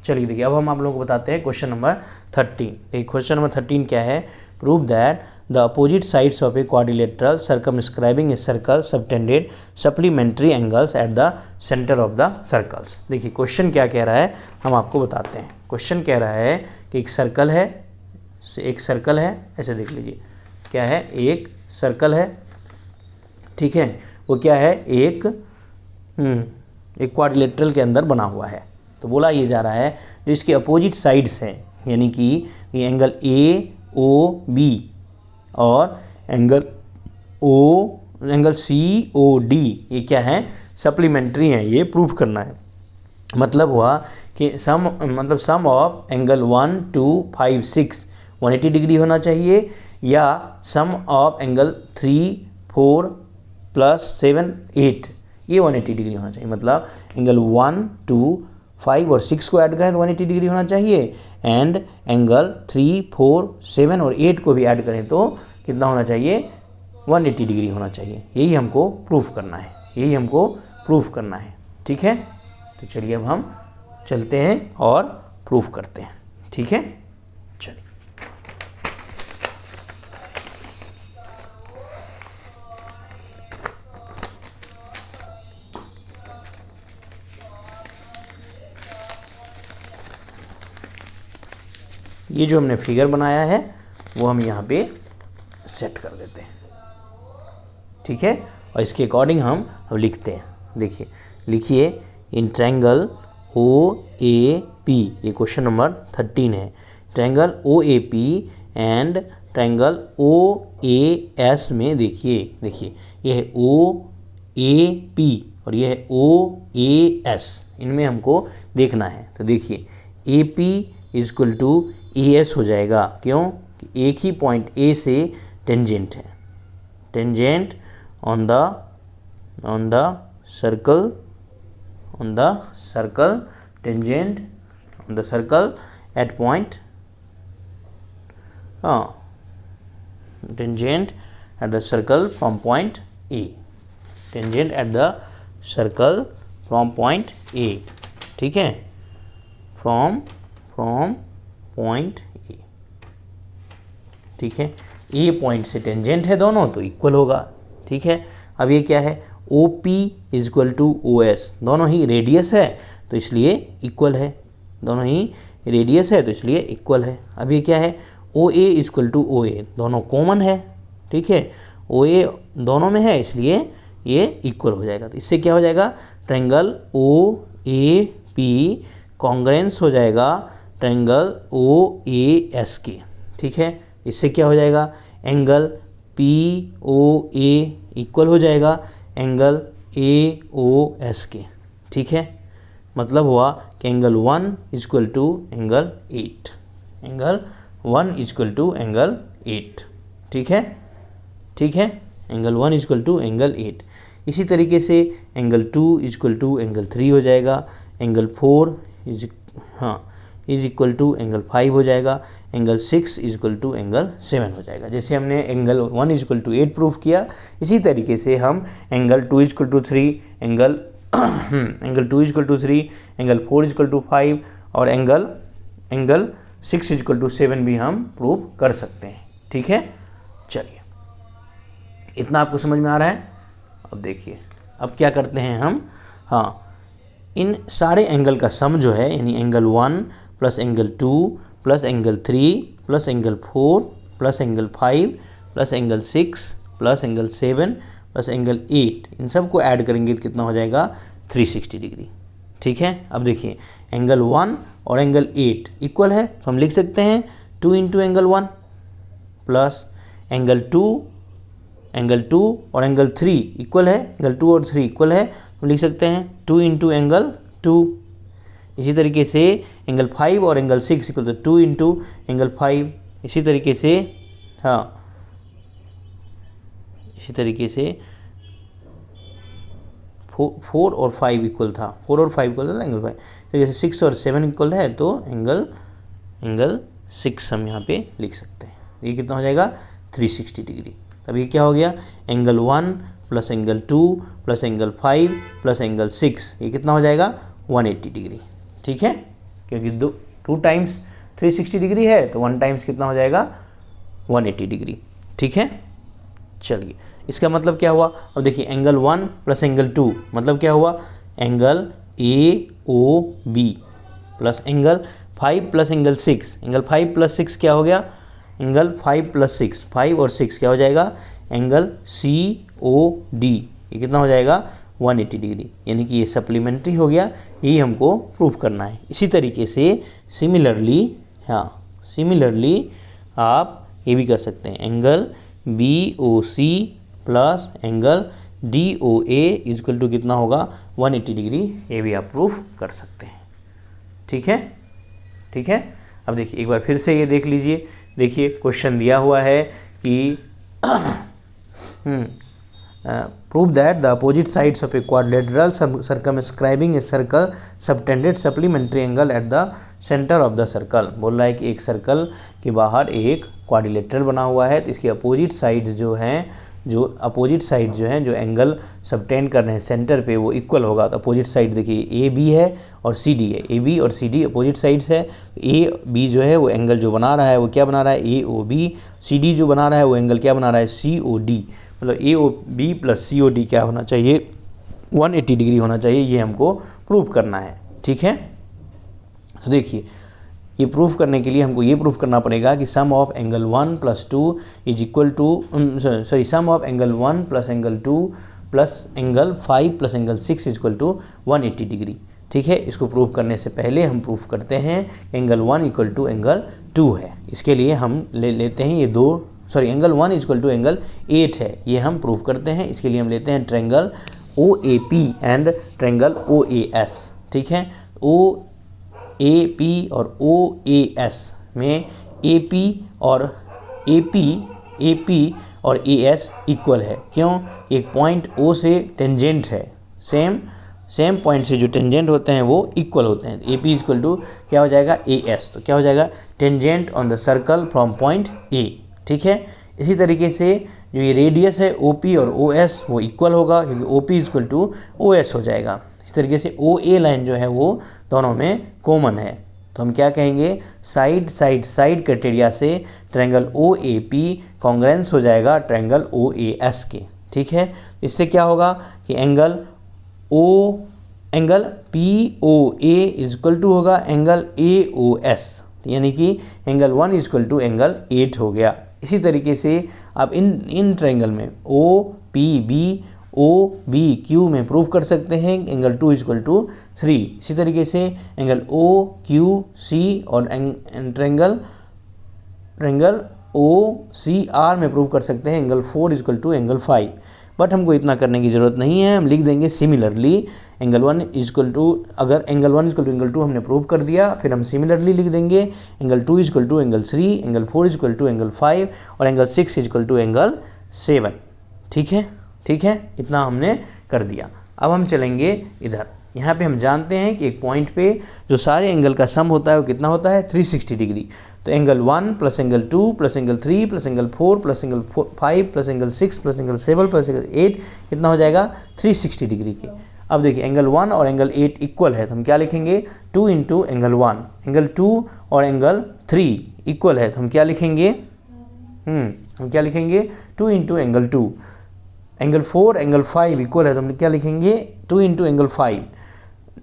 चलिए देखिए, अब हम आप लोगों को बताते हैं क्वेश्चन नंबर 13। देखिए क्वेश्चन नंबर 13 क्या है, prove that the opposite sides of a quadrilateral circumscribing a circle subtended supplementary angles at the centre of the circles. देखिए क्वेश्चन क्या कह रहा है, हम आपको बताते हैं। क्वेश्चन कह रहा है कि एक सर्कल है, ऐसे देख लीजिए, क्या है, एक सर्कल है, ठीक है, वो क्या है, एक क्वाड्रिलेटरल के अंदर बना हुआ है। तो बोला ये जा रहा है जो इसके अपोजिट साइड्स हैं, यानी कि ये एंगल ए ओ बी और एंगल सी ओ डी, ये क्या है, सप्लीमेंट्री हैं, ये प्रूफ करना है। मतलब हुआ कि सम ऑफ एंगल 1 2 5 6 180 डिग्री होना चाहिए, या सम ऑफ एंगल 3 4 + 7 8 ये 180 डिग्री होना चाहिए। मतलब एंगल 1 2 5 और 6 को ऐड करें तो 180 डिग्री होना चाहिए, एंड एंगल 3 4 7 और 8 को भी ऐड करें तो कितना होना चाहिए, 180 डिग्री होना चाहिए। यही हमको प्रूफ करना है, ठीक है। तो चलिए अब हम चलते हैं और प्रूफ करते हैं, ठीक है। चलिए ये जो हमने फिगर बनाया है वो हम यहाँ पे सेट कर देते हैं, ठीक है, और इसके अकॉर्डिंग हम लिखते हैं। देखिए लिखिए, in triangle O A P, ये क्वेश्चन नंबर 13 है, triangle O A P and triangle O A S में देखिए ये है ओ ए पी और ये है ओ ए एस, इनमें हमको देखना है। तो देखिए A P is equal to A S हो जाएगा, क्यों, एक ही पॉइंट ए से टेंजेंट है, tangent on the circle tangent on the circle eight point, tangent at the circle from point A, tangent at the circle from point A, ठीक है, from point A, ठीक है। ए पॉइंट से tangent है दोनों तो इक्वल होगा, ठीक है। अब ये क्या है, O P is equal to O S, दोनों ही रेडियस है तो इसलिए इक्वल है, दोनों ही रेडियस है तो इसलिए इक्वल है। अब ये क्या है, ओ ए इजक्वल टू ओ ए, दोनों कॉमन है, ठीक है, ओ ए दोनों में है इसलिए ये इक्वल हो जाएगा। तो इससे क्या हो जाएगा, triangle O A P congruence हो जाएगा ट्रायंगल ओ ए एस के, ठीक है। इससे क्या हो जाएगा, एंगल पी ओ ए इक्वल हो जाएगा एंगल ए ओ एस के, ठीक है। मतलब हुआ कि angle 1 is equal to angle 8, angle 1 is equal to angle 8, ठीक है, एंगल 1 इजक्वल टू एंगल 8। इसी तरीके से एंगल 2 इजक्वल टू एंगल 3 हो जाएगा, angle 4 is equal to angle 5 हो जाएगा, angle 6 is equal to angle 7 हो जाएगा। जैसे हमने angle 1 is equal to 8 proof किया, इसी तरीके से हम angle 2 is equal to 3, angle 2 is equal to 3, angle 4 is equal to 5 और एंगल 6 इज इक्वल टू 7 भी हम प्रूफ कर सकते हैं, ठीक है। चलिए इतना आपको समझ में आ रहा है। अब देखिए अब क्या करते हैं हम, इन सारे एंगल का सम जो है, यानी angle 1 plus angle 2 plus angle 3 plus angle 4 plus angle 5 plus angle 6 plus angle 7 plus angle 8, इन सब को ऐड करेंगे तो कितना हो जाएगा, 360 डिग्री, ठीक है। अब देखिए एंगल 1 और एंगल 8 इक्वल है तो हम लिख सकते हैं 2 इंटू एंगल 1 प्लस एंगल 2 और एंगल 3 इक्वल है, एंगल 2 और 3 इक्वल है तो लिख सकते हैं 2 इंटू एंगल 2। इसी तरीके से एंगल 5 और एंगल 6 इक्वल तो 2 इंटू एंगल 5। इसी तरीके से 4 और 5 इक्वल था, 4 और 5 इक्वल था एंगल 5। तो जैसे 6 और 7 इक्वल है तो एंगल 6 हम यहाँ पे लिख सकते हैं। ये कितना हो जाएगा, 360 डिग्री। तब ये क्या हो गया, angle 1 plus angle 2 plus angle 5 plus angle 6, ये कितना हो जाएगा, 180 डिग्री। ठीक है, क्योंकि 2 टाइम्स 360 डिग्री है तो 1 टाइम्स कितना हो जाएगा 180 डिग्री। ठीक है, चलिए इसका मतलब क्या हुआ, अब देखिए एंगल 1 प्लस एंगल 2 मतलब क्या हुआ, angle AOB plus angle 5 plus angle 6, angle 5 plus 6 क्या हो गया, एंगल 5 प्लस 6, 5 और 6 क्या हो जाएगा, एंगल COD, ये कितना हो जाएगा 180 डिग्री, यानी कि ये सप्लीमेंट्री हो गया, यही हमको प्रूव करना है। इसी तरीके से सिमिलरली आप ये भी कर सकते हैं, angle BOC plus angle DOA equal to कितना होगा 180 डिग्री, ये भी आप प्रूफ कर सकते हैं। ठीक है, ठीक है। अब देखिए एक बार फिर से ये देख लीजिए, देखिए क्वेश्चन दिया हुआ है कि prove that the opposite sides of a quadrilateral circumscribing a circle subtended supplementary angle at the center of the circle। बोल रहा है कि एक सर्कल के बाहर एक क्वाड्रिलेटरल बना हुआ है, तो इसकी अपोजिट साइड्स जो हैं जो एंगल सबटेंड कर रहे हैं सेंटर पे वो इक्वल होगा। तो अपोजिट साइड देखिए AB है और CD है, AB और CD अपोजिट साइड्स है। AB जो है वो एंगल जो बना रहा है वो क्या बना रहा है AOB, CD जो बना रहा है वो एंगल क्या बना रहा है COD, मतलब AOB प्लस COD क्या होना चाहिए 180 डिग्री होना चाहिए, ये हमको प्रूव करना है। ठीक है, तो देखिए ये प्रूफ करने के लिए हमको ये प्रूफ करना पड़ेगा कि sum of angle 1 plus 2 is equal to sum of angle 1 plus angle 2 plus angle 5 plus angle 6 is equal to 180 degree. ठीक है, इसको प्रूफ करने से पहले हम प्रूफ करते हैं एंगल 1 इक्वल टू एंगल 2 है। इसके लिए हम लेते हैं ये एंगल 1 इक्वल टू एंगल 8 है, ये हम प्रूफ करते हैं। इसके लिए हम लेते हैं triangle OAP and triangle OAS। ठीक है, OAP और OAS में AP और AS इक्वल है। क्यों, एक पॉइंट O से टेंजेंट है, सेम पॉइंट से जो टेंजेंट होते हैं वो इक्वल होते हैं। AP इक्वल टू क्या हो जाएगा AS, तो क्या हो जाएगा tangent on the circle from point A। ठीक है, इसी तरीके से जो ये रेडियस है OP और OS वो इक्वल होगा, क्योंकि OP इक्वल टू OS हो जाएगा। इस तरीके से OA लाइन जो है वो दोनों में कॉमन है, तो हम क्या कहेंगे, साइड क्राइटेरिया से ट्रायंगल OAP कॉन्ग्रेंस हो जाएगा ट्रायंगल OAS के। ठीक है, इससे क्या होगा कि एंगल POA इक्वल टू होगा एंगल AOS, यानी कि एंगल 1 इक्वल टू एंगल 8 हो गया। इसी तरीके से आप इन ट्रायंगल में OPBOBQ में प्रूव कर सकते हैं एंगल 2 इक्वल टू 3। इसी तरीके से एंगल OQC और ट्रायंगल OCR में प्रूव कर सकते हैं angle 4 equal to angle 5। But हमको इतना करने की ज़रूरत नहीं है, हम लिख देंगे सिमिलरली एंगल 1 इक्वल टू, अगर एंगल 1 इक्वल टू एंगल 2 हमने प्रूव कर दिया, फिर हम सिमिलरली लिख देंगे angle 2 equal to angle 3, angle 4 equal to angle 5 और एंगल 6 इक्वल टू एंगल 7। ठीक है, ठीक है, इतना हमने कर दिया। अब हम चलेंगे इधर, यहाँ पे हम जानते हैं कि एक पॉइंट पे जो सारे एंगल का सम होता है वो कितना होता है 360 डिग्री। तो angle 1 plus angle 2 plus angle 3 plus angle 4 plus angle 5 plus angle 6 plus angle 7 plus angle 8 कितना हो जाएगा 360 डिग्री के। अब देखिए एंगल 1 और एंगल 8 इक्वल है, तो हम क्या लिखेंगे 2 इंटू एंगल 1, एंगल 2 और एंगल 3 इक्वल है, तो हम क्या लिखेंगे 2 into angle 2, angle 4 angle 5 equal है, तो हम क्या लिखेंगे 2 इंटू एंगल 5,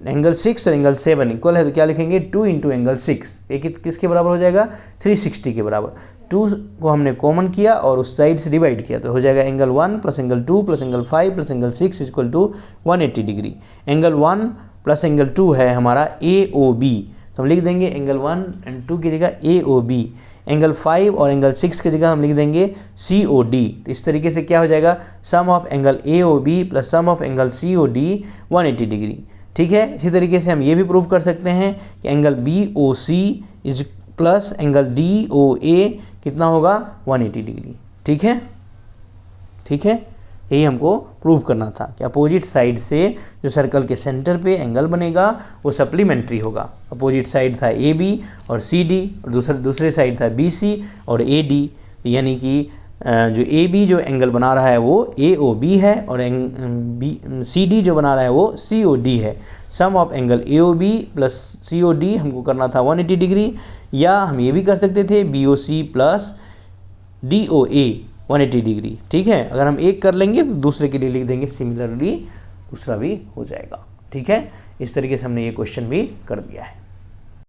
एंगल 6 और एंगल 7 इक्वल है, तो क्या लिखेंगे 2 इंटू एंगल 6। एक किसके बराबर हो जाएगा 360 के बराबर। 2 को हमने कॉमन किया और उस साइड से डिवाइड किया, तो हो जाएगा angle 1 plus angle 2 plus angle 5 plus angle 6 equal to 180 degree. Angle 1 plus angle 2 है हमारा AOB, तो हम लिख देंगे एंगल 1 एंड 2 की जगह AOB। एंगल 5 और एंगल 6 की जगह हम लिख देंगे COD। तो इस तरीके से क्या हो जाएगा sum of angle AOB plus sum of angle COD 180 degree. ठीक है, इसी तरीके से हम ये भी प्रूव कर सकते हैं कि angle BOC is plus angle DOA कितना होगा 180 डिग्री। ठीक है, ठीक है, यही हमको प्रूव करना था कि अपोजिट साइड से जो सर्कल के सेंटर पे एंगल बनेगा वो सप्लीमेंट्री होगा। अपोजिट साइड था AB और CD और दूसरे साइड था BC और AD, यानी कि जो ए बी जो एंगल बना रहा है वो ए ओ बी है और सी डी जो बना रहा है वो सी ओ डी है। Sum of angle A O B plus C O D हमको करना था 180 डिग्री, या हम ये भी कर सकते थे B O C plus D O A 180 degree. ठीक है, अगर हम एक कर लेंगे तो दूसरे के लिए लिख देंगे सिमिलरली, दूसरा भी हो जाएगा। ठीक है, इस तरीके से हमने ये क्वेश्चन भी कर दिया है।